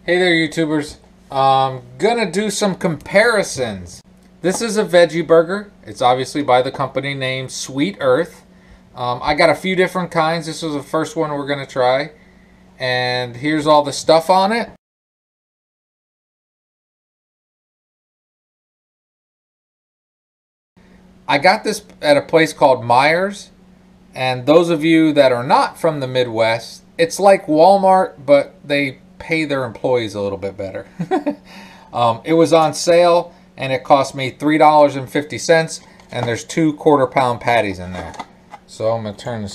Hey there, YouTubers. Gonna do some comparisons. This is a veggie burger. It's obviously by the company named Sweet Earth. I got a few different kinds. This was the first one we're gonna try. And here's all the stuff on it. I got this at a place called Myers. And those of you that are not from the Midwest, it's like Walmart, but they pay their employees a little bit better. It was on sale and it cost me $3.50, and there's 2 1/4-pound patties in there. So I'm gonna turn the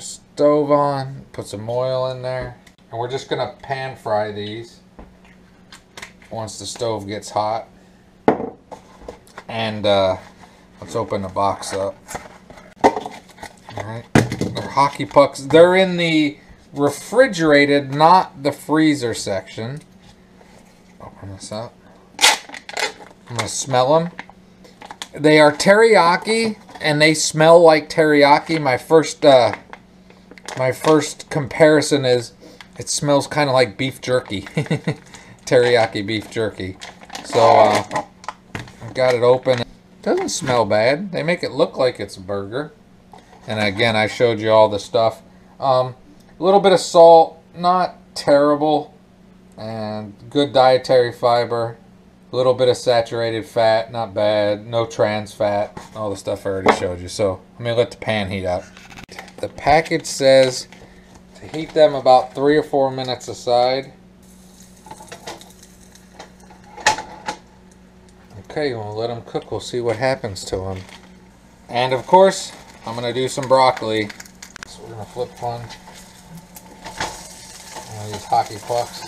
stove on, put some oil in there, and we're just gonna pan fry these once the stove gets hot. And let's open the box up. Alright, they're hockey pucks. They're in the refrigerated, not the freezer section. Open this up. I'm going to smell them. They are teriyaki, and they smell like teriyaki. My first comparison is it smells kind of like beef jerky. Teriyaki beef jerky. So I got it open. It doesn't smell bad. They make it look like it's a burger. And again, I showed you all the stuff. A little bit of salt, not terrible, and good dietary fiber. A little bit of saturated fat, not bad. No trans fat, all the stuff I already showed you. So I'm gonna let the pan heat up. The package says to heat them about 3 or 4 minutes aside. Okay, we'll let them cook. We'll see what happens to them. And of course, I'm gonna do some broccoli. So we're gonna flip one. These hockey pucks.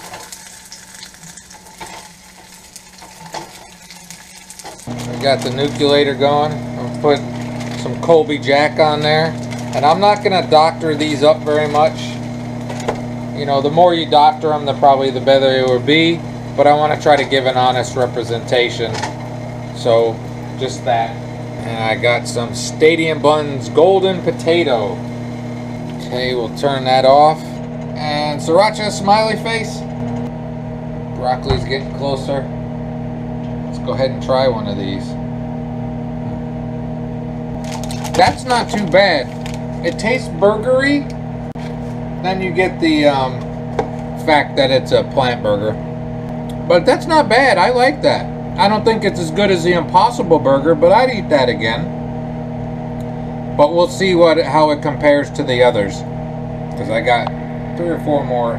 We got the nucleator going. I'm gonna put some Colby Jack on there. And I'm not gonna doctor these up very much. You know, the more you doctor them, probably the better it will be. But I want to try to give an honest representation. So, just that. And I got some Stadium Buns Golden Potato. Okay, we'll turn that off. And Sriracha smiley face. Broccoli's getting closer. Let's go ahead and try one of these. That's not too bad. It tastes burgery. Then you get the fact that it's a plant burger. But that's not bad. I like that. I don't think it's as good as the Impossible Burger, but I'd eat that again. But we'll see how it compares to the others, because I got 3 or 4 more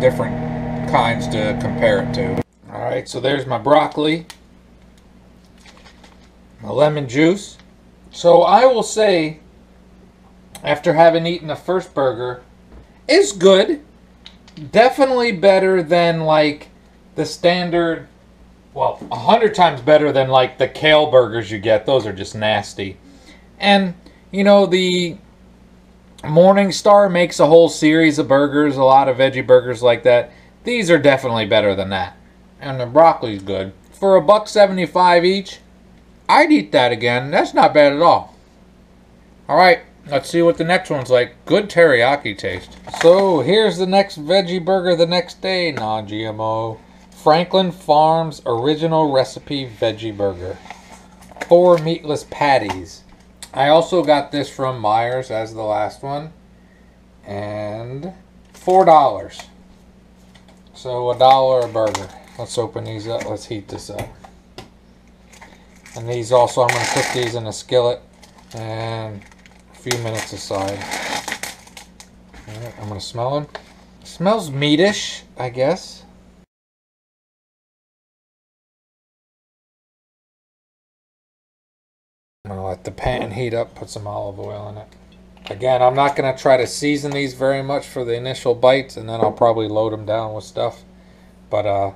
different kinds to compare it to. Alright, so there's my broccoli, my lemon juice. So I will say, after having eaten the first burger, it's good. Definitely better than like the standard. Well, 100 times better than like the kale burgers you get. Those are just nasty. And, you know, the Morningstar makes a whole series of burgers, a lot of veggie burgers like that. These are definitely better than that. And the broccoli's good. For $1.75 each, I'd eat that again. That's not bad at all. Alright, let's see what the next one's like. Good teriyaki taste. So, here's the next veggie burger the next day. Non-GMO. Franklin Farms Original Recipe Veggie Burger. 4 meatless patties. I also got this from Myers as the last one. And $4. So $1 a burger. Let's open these up. Let's heat this up. And these also, I'm going to cook these in a skillet and a few minutes aside. Alright, I'm going to smell them. Smells meatish, I guess. I'm going to let the pan heat up, put some olive oil in it. Again, I'm not going to try to season these very much for the initial bites, and then I'll probably load them down with stuff. But I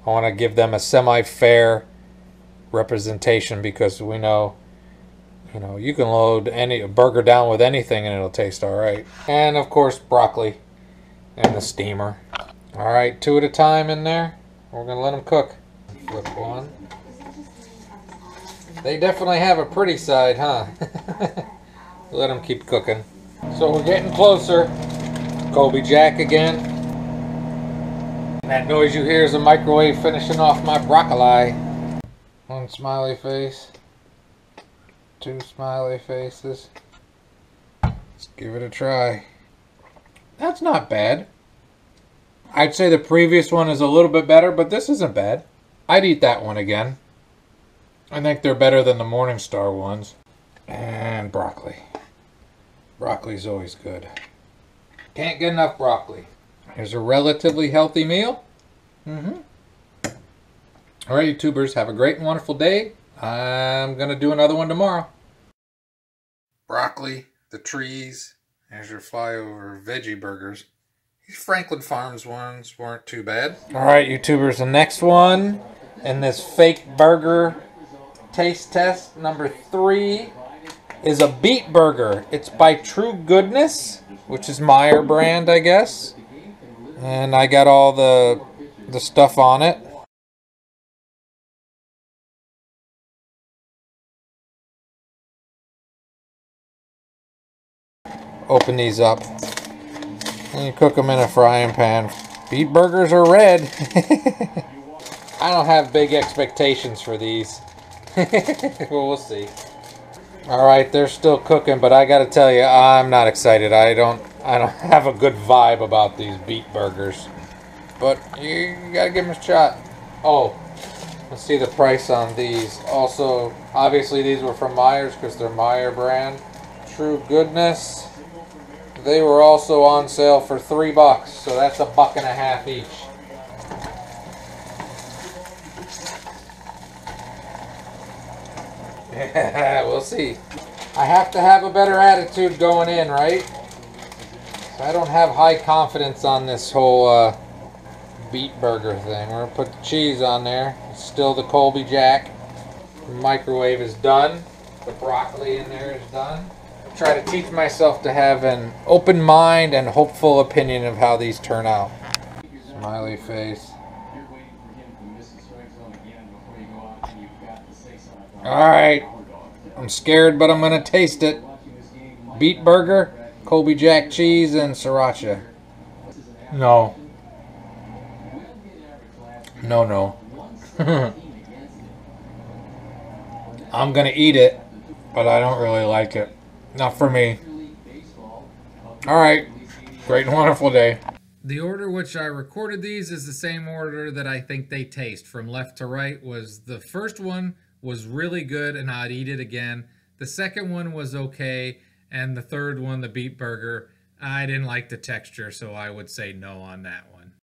want to give them a semi-fair representation, because we know, you know, you can load a burger down with anything and it'll taste alright. And of course, broccoli and the steamer. Alright, 2 at a time in there. We're going to let them cook. Flip one. They definitely have a pretty side, huh? Let them keep cooking. So we're getting closer. Colby Jack again. That noise you hear is a microwave finishing off my broccoli. One smiley face. Two smiley faces. Let's give it a try. That's not bad. I'd say the previous one is a little bit better, but this isn't bad. I'd eat that one again. I think they're better than the Morningstar ones. And broccoli. Broccoli's always good. Can't get enough broccoli. Here's a relatively healthy meal. Alright, YouTubers, have a great and wonderful day. I'm going to do another one tomorrow. Broccoli, the trees. There's your flyover veggie burgers. These Franklin Farms ones weren't too bad. Alright, YouTubers, the next one in this fake burger taste test, number 3, is a beet burger. It's by True Goodness, which is Meyer brand, I guess. And I got all the stuff on it. Open these up. And you cook them in a frying pan. Beet burgers are red. I don't have big expectations for these. Well, we'll see. Alright, they're still cooking, but I gotta tell you, I'm not excited. I don't have a good vibe about these beet burgers. But you gotta give them a shot. Oh, let's see the price on these. Also, obviously these were from Myers because they're Meyer brand. True Goodness. They were also on sale for $3, so that's $1.50 each. Yeah, we'll see. I have to have a better attitude going in, right? So I don't have high confidence on this whole beet burger thing. We're gonna put the cheese on there. It's still the Colby Jack. The microwave is done. The broccoli in there is done. I try to teach myself to have an open mind and hopeful opinion of how these turn out. Smiley face. Alright. I'm scared, but I'm gonna taste it. Beet burger, Colby Jack cheese, and sriracha. No. No. I'm gonna eat it, but I don't really like it. Not for me. Alright. Great and wonderful day. The order which I recorded these is the same order that I think they taste. From left to right was the first one was really good and I'd eat it again. The second one was okay. And the third one, the beet burger, I didn't like the texture, so I would say no on that one.